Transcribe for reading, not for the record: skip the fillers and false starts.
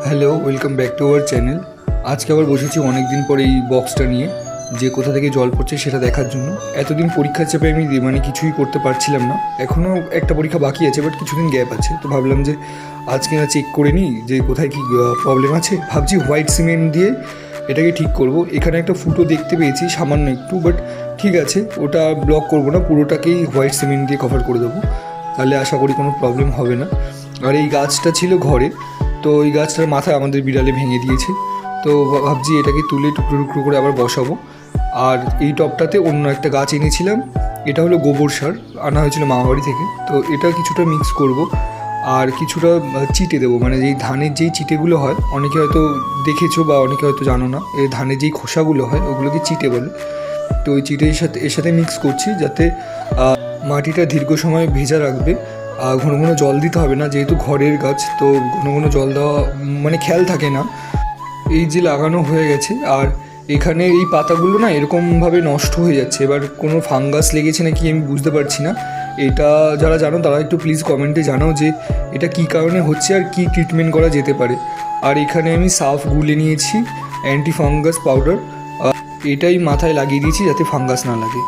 Hello, welcome back to our channel. আজকে আবার বসেছি অনেক দিন পরে এই বক্সটা নিয়ে, যে কোথা থেকে জল পড়ছে সেটা দেখার জন্য। এতদিন পরীক্ষার চাপে আমি কিছুই করতে পারছিলাম না। এখনও একটা পরীক্ষা বাকি আছে, বাট কিছুদিন গ্যাপ আছে, তো ভাবলাম যে আজকে না চেক করে নিই যে কোথায় কী প্রবলেম আছে। ভাবছি হোয়াইট সিমেন্ট দিয়ে এটাকে ঠিক করব। এখানে একটা ফুটো দেখতে পেয়েছি সামান্য একটু, বাট ঠিক আছে, ওটা ব্লক করব না, পুরোটাকেই হোয়াইট সিমেন্ট দিয়ে কভার করে দেবো, তাহলে আশা করি কোনো প্রবলেম হবে না। আর এই গাছটা ছিল ঘরে, তো এই গাছটার মাথায় আমাদের বিড়ালে ভেঙে দিয়েছে, তো ভাবছি এটাকে তুলে টুকরো টুকরো করে আবার বসাবো। আর এই টবটাতে অন্য একটা গাছ এনেছিলাম, এটা হলো গোবর সার, আনা হয়েছিল মামাবাড়ি থেকে। তো এটা কিছুটা মিক্স করব, আর কিছুটা চিটে দেবো, মানে যেই ধানের যেই চিটেগুলো হয়, অনেকে হয়তো দেখেছো বা অনেকে হয়তো জানো না, এই ধানের যেই খোসাগুলো হয় ওগুলোকে চিটে বলে। তো ওই চিটের সাথে মিক্স করছি, যাতে মাটিটা দীর্ঘ সময় ভেজা রাখবে। ঘন ঘন জল দিতে হবে না, যেহেতু ঘরের গাছ, তো ঘন ঘন জল দেওয়া মানে খেয়াল থাকে না। এই যে লাগানো হয়ে গেছে, আর এখানে এই পাতাগুলো না এরকমভাবে নষ্ট হয়ে যাচ্ছে। এবার কোনো ফাঙ্গাস লেগেছে নাকি আমি বুঝতে পারছি না। এটা যারা জানো তারা একটু প্লিজ কমেন্টে জানাও যে এটা কী কারণে হচ্ছে আর কী ট্রিটমেন্ট করা যেতে পারে। আর এখানে আমি সাফ গুলে নিয়েছি, অ্যান্টি ফাঙ্গাস পাউডার, এটাই মাথায় লাগিয়ে দিয়েছি যাতে ফাঙ্গাস না লাগে।